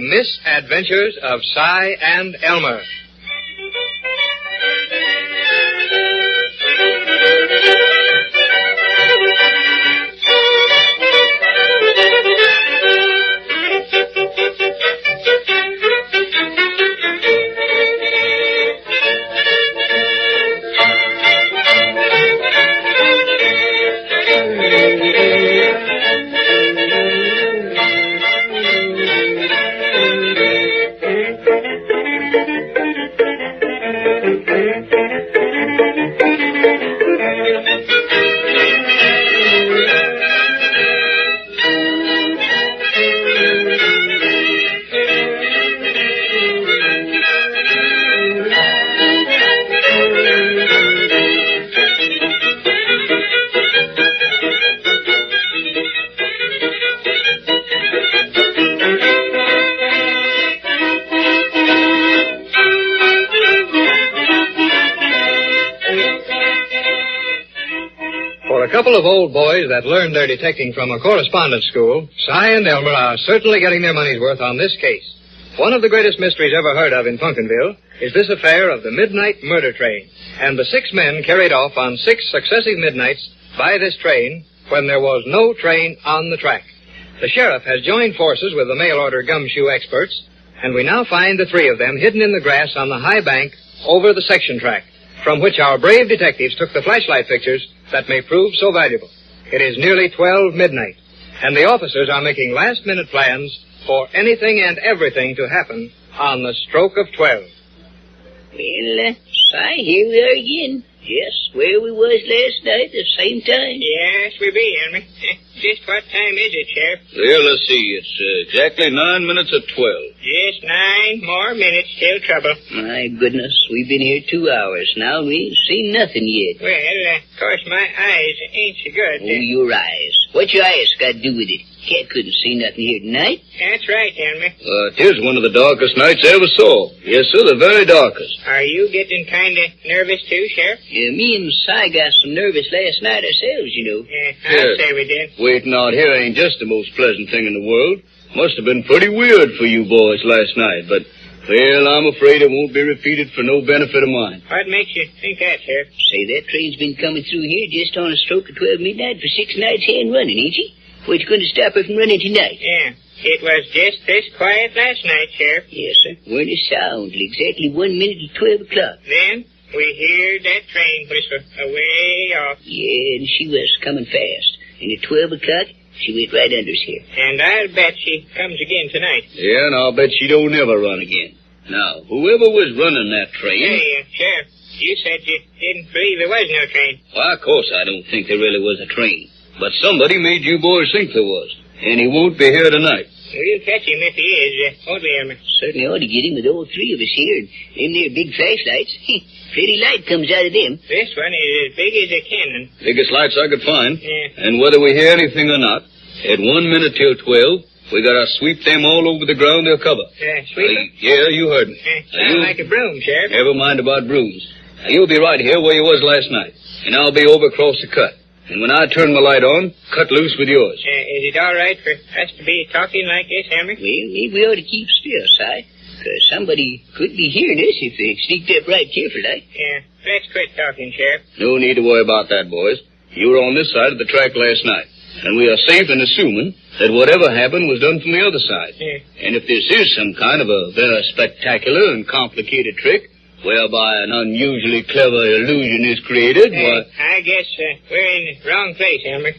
Misadventures of Cy and Elmer. A couple of old boys that learned their detecting from a correspondence school, Cy and Elmer are certainly getting their money's worth on this case. One of the greatest mysteries ever heard of in Pumpkinville is this affair of the midnight murder train, and the 6 men carried off on 6 successive midnights by this train when there was no train on the track. The sheriff has joined forces with the mail-order gumshoe experts, and we now find the 3 of them hidden in the grass on the high bank over the section track, from which our brave detectives took the flashlight pictures that may prove so valuable. It is nearly 12 midnight, and the officers are making last-minute plans for anything and everything to happen on the stroke of 12. Well, Cy, here we are again. Just where we was last night at the same time. Yes, we be, Elmer. Just what time is it, Sheriff? Well, let's see. It's exactly 9 minutes of 12. Just 9 more minutes till trouble. My goodness, we've been here 2 hours now. We ain't seen nothing yet. Well, of course, my eyes ain't so good. Oh, your eyes. What your eyes got to do with it? Cat couldn't see nothing here tonight. That's right, Elmer. It is one of the darkest nights I ever saw. Yes, sir, the very darkest. Are you getting kind of nervous, too, Sheriff? Yeah, me and Cy got some nervous last night ourselves, you know. I'd say we did. Waiting out here ain't just the most pleasant thing in the world. Must have been pretty weird for you boys last night, but, well, I'm afraid it won't be repeated for no benefit of mine. What makes you think that, Sheriff? Say, that train's been coming through here just on a stroke of 12 midnight for 6 nights hand running, ain't she? What's going to stop her from running tonight? Yeah, it was just this quiet last night, Sheriff. Yes, sir. Weren't it sound till exactly 1 minute to 12 o'clock. Then we heard that train whistle away off. Yeah, and she was coming fast. And at 12 o'clock, she went right under us here. And I'll bet she comes again tonight. Yeah, and I'll bet she don't ever run again. Now, whoever was running that train... Hey, Sheriff, you said you didn't believe there was no train. Why, of course I don't think there really was a train. But somebody made you boys think there was. And he won't be here tonight. We'll catch him if he is, won't we, Elmer? Certainly ought to get him with all 3 of us here. Them there big flashlights. Pretty light comes out of them. This one is as big as a cannon. Biggest lights I could find. Yeah. And whether we hear anything or not, at 1 minute till 12, we gotta sweep them all over the ground they'll cover. Sweep them? Yeah, you heard me. Sound like a broom, Sheriff. Never mind about brooms. Now, you'll be right here where you was last night. And I'll be over across the cut. And when I turn my light on, cut loose with yours. Is it all right for us to be talking like this, Elmer? Well, maybe we ought to keep still, Si. Because somebody could be hearing us if they sneaked up right careful like. Yeah, let's quit talking, Sheriff. No need to worry about that, boys. You were on this side of the track last night. And we are safe in assuming that whatever happened was done from the other side. Yeah. And if this is some kind of a very spectacular and complicated trick, whereby an unusually clever illusion is created, why... I guess we're in the wrong place, Elmer.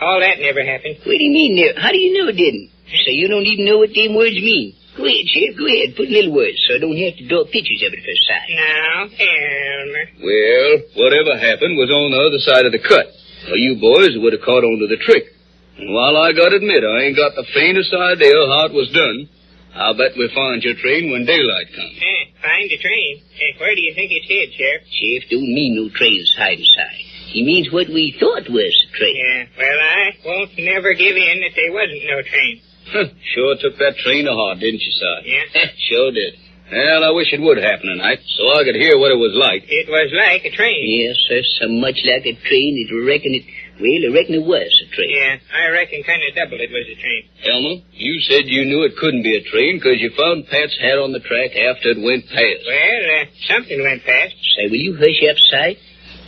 All that never happened. What do you mean there? How do you know it didn't? So you don't even know what them words mean. Go ahead, Sheriff, go ahead. Put little words so I don't have to draw pictures of it for sight. Now, Elmer. Well, whatever happened was on the other side of the cut. Or you boys would have caught on to the trick. And while I gotta admit I ain't got the faintest idea how it was done, I'll bet we find your train when daylight comes. Find the train? Where do you think it's hid, Sheriff? Sheriff don't mean no train's hiding side. He means what we thought was the train. Yeah, well, I won't never give in that there wasn't no train. Sure took that train to heart, didn't you, Si? Yeah. Sure did. Well, I wish it would happen tonight, so I could hear what it was like. It was like a train. Yes, sir, so much like a train that I reckon it Well, I reckon it was a train. Yeah, I reckon kind of double it was a train. Elmer, you said you knew it couldn't be a train because you found Pat's hat on the track after it went past. Well, something went past. Say, will you hush up, Si?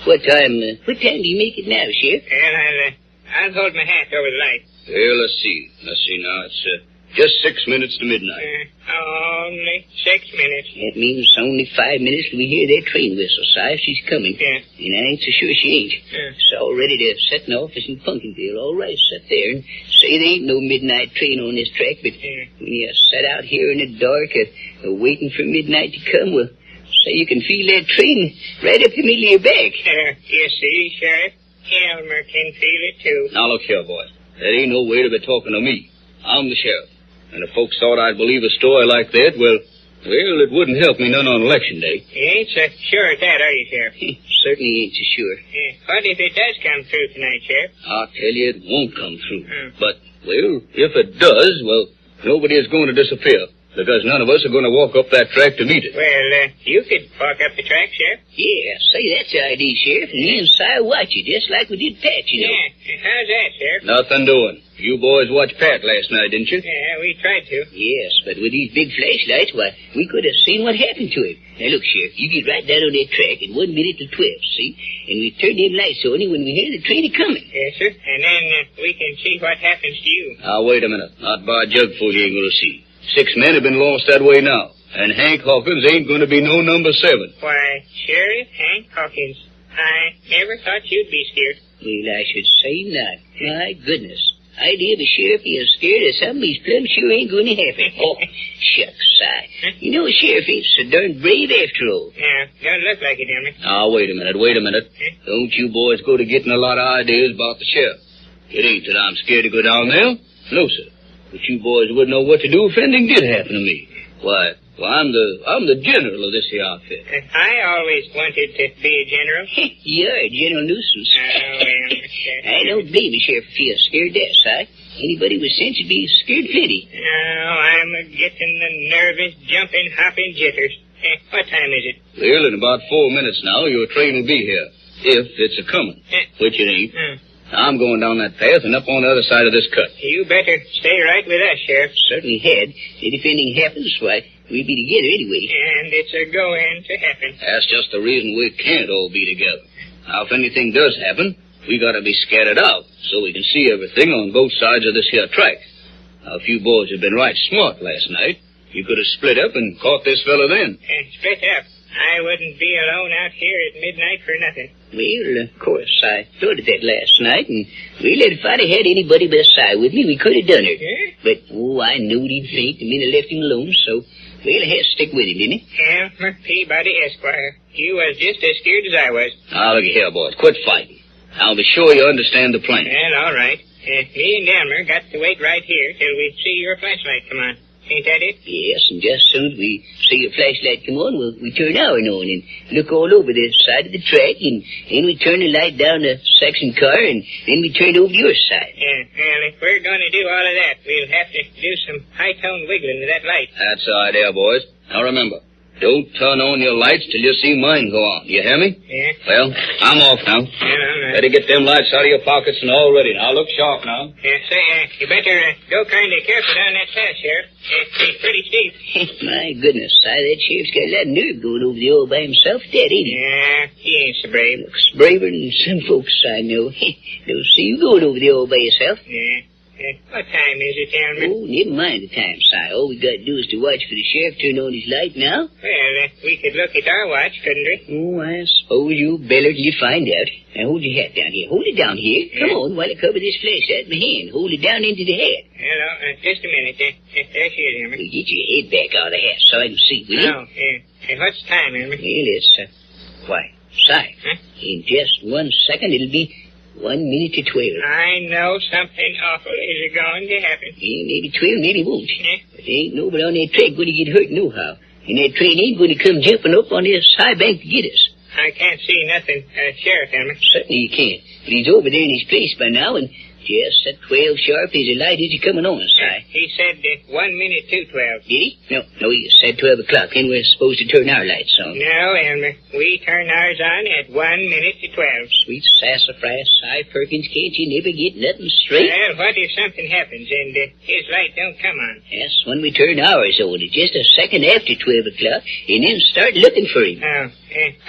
What time do you make it now, Sheriff? Well, I'll hold my hat over the light. Well, let's see. Now. It's just 6 minutes to midnight. Only 6 minutes. That means only 5 minutes till we hear that train whistle, Si. She's coming. Yeah. And I ain't so sure she ain't. Yeah. It's all ready to set an office in Pumpkinville. All right, sit there and say there ain't no midnight train on this track, but when you sit out here in the dark waiting for midnight to come, well, say you can feel that train right up the middle of your back. You see, Sheriff? Elmer can feel it, too. Now, look here, boy. That ain't no way to be talking to me. I'm the sheriff. And if folks thought I'd believe a story like that, well, it wouldn't help me none on Election Day. You ain't so sure of that, are you, Sheriff? Certainly ain't so sure. What if it does come through tonight, Sheriff? I'll tell you, it won't come through. But, well, if it does, well, nobody is going to disappear. Because none of us are going to walk up that track to meet it. Well, you could walk up the track, Sheriff. Yeah, say that's the idea, Sheriff. And me and Si watch you, just like we did Pat, you know. Yeah, how's that, Sheriff? Nothing doing. You boys watched Pat last night, didn't you? Yeah, we tried to. Yes, but with these big flashlights, why, we could have seen what happened to him. Now, look, Sheriff, you get right down on that track in 1 minute to 12, see? And we turn them lights on when we hear the train coming. Yes, sir. And then we can see what happens to you. Now, wait a minute. Not by a jugful you ain't going to see. 6 men have been lost that way now. And Hank Hawkins ain't going to be no number 7. Why, Sheriff Hank Hawkins, I never thought you'd be scared. Well, I should say not. My goodness. Idea of a sheriff being scared of something he's plumb sure ain't going to happen. Oh, shucks, Si. You know a sheriff ain't so darn brave after all. Yeah, don't look like it, Elmer. Now, wait a minute. Don't you boys go to getting a lot of ideas about the sheriff. It ain't that I'm scared to go down there. No, sir. But you boys wouldn't know what to do if anything did happen to me. Why, I'm the general of this here outfit. I always wanted to be a general. You're a general nuisance. Oh, Elmer. I don't blame you, Sheriff, if you're scared there, Si. Anybody with sense would be scared plenty. No, I'm getting the nervous, jumping, hopping jitters. What time is it? Well, in about 4 minutes now, your train will be here. If it's a-coming. Which it ain't. I'm going down that path and up on the other side of this cut. You better stay right with us, Sheriff. Certainly had. And if anything happens, why, we'll be together anyway. And it's a-going to happen. That's just the reason we can't all be together. Now, if anything does happen, we got to be scattered out so we can see everything on both sides of this here track. Now, if you boys had been right smart last night, you could have split up and caught this fella then. Split up. I wouldn't be alone out here at midnight for nothing. Well, of course, I thought of that last night, and if I'd had anybody but Si with me, we could have done it. But, I knew he'd faint the minute I left him alone, so, I had to stick with him, didn't I? Elmer Peabody, Esquire. You was just as scared as I was. Now, look here, boys. Quit fighting. I'll be sure you understand the plan. Well, all right. Me and Elmer got to wait right here till we see your flashlight come on. Ain't that it? Yes, and just as soon as we see your flashlight come on, we turn ours on and look all over the side of the track, and then we turn the light down the section car, and then we turn over to your side. Yeah, well, if we're going to do all of that, we'll have to do some high-tone wiggling to that light. That's the idea, boys. Now, remember, don't turn on your lights till you see mine go on. You hear me? Yeah. Well, I'm off now. Yeah, all right. Better get them lights out of your pockets and all ready. Now, look sharp now. Yeah, say, you better go kind of careful down that path, Sheriff. It's pretty steep. My goodness, Si, that sheriff's got a lot of nerve going over the old by himself, that, ain't he? Yeah, he ain't so brave. Looks braver than some folks I know. Don't see you going over the old by yourself. Yeah. What time is it, Elmer? Oh, never mind the time, Si. All we got to do is to watch for the sheriff turn on his light now. Well, we could look at our watch, couldn't we? Oh, I suppose you'll beller till you find out. Now, hold your hat down here. Hold it down here. Yeah. Come on, while I cover this flashlight in my hand. Hold it down into the hat. Hello, just a minute. There she is, Elmer. Well, get your head back out of the hat so I can see, will you? Oh, yeah. What's the time, Elmer? Well, it's, why, Si, in just 1 second, it'll be 1 minute to 12. I know something awful is going to happen. Yeah, maybe 12, maybe won't. Yeah. But there ain't nobody on that track going to get hurt nohow. And that train ain't going to come jumping up on this high bank to get us. I can't see nothing, Sheriff Elmer. Certainly you can't. But he's over there in his place by now, and Just at 12 sharp, is a light is coming on, Si. He said 1 minute to 12. Did he? No, he said 12 o'clock, and we're supposed to turn our lights on. No, Elmer. We turn ours on at 1 minute to 12. Sweet sassafras, Si Perkins, can't you never get nothing straight? Well, what if something happens and his light don't come on? Yes, when we turn ours on, it's just a second after 12 o'clock, and then start looking for him. Oh,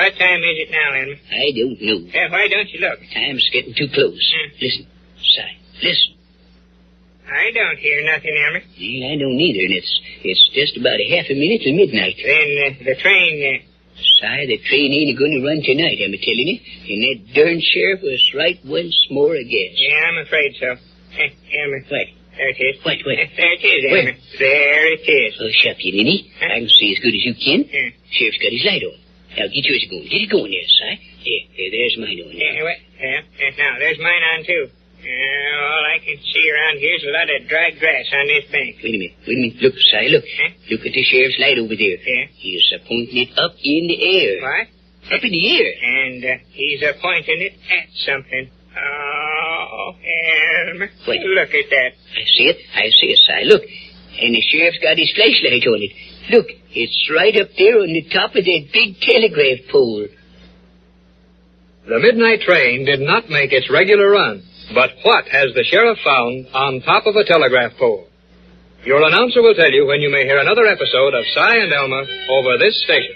what time is it now, Elmer? I don't know. Why don't you look? Time's getting too close. Listen, Si, listen. I don't hear nothing, Elmer. Yeah, I don't either, and it's just about a half a minute till midnight. Then the train... Si, the train ain't going to run tonight, I'm telling you. And that darn sheriff was right once more, I guess. Yeah, I'm afraid so. Elmer. What? There it is. What? There it is, Elmer. Where? There it is. Hush up, you ninny. I can see as good as you can. Sheriff's got his light on. Now, get yours going. Get it going there, Si. There's mine on. Now, there's mine on, too. All I can see around here is a lot of dry grass on this bank. Wait a minute. Look, Si, look. Huh? Look at the sheriff's light over there. Yeah. He's pointing it up in the air. What? Up in the air. And he's pointing it at something. Oh, Elmer. What? Look at that. I see it, Si. Look. And the sheriff's got his flashlight on it. Look, it's right up there on the top of that big telegraph pole. The midnight train did not make its regular run. But what has the sheriff found on top of a telegraph pole? Your announcer will tell you when you may hear another episode of Si and Elmer over this station.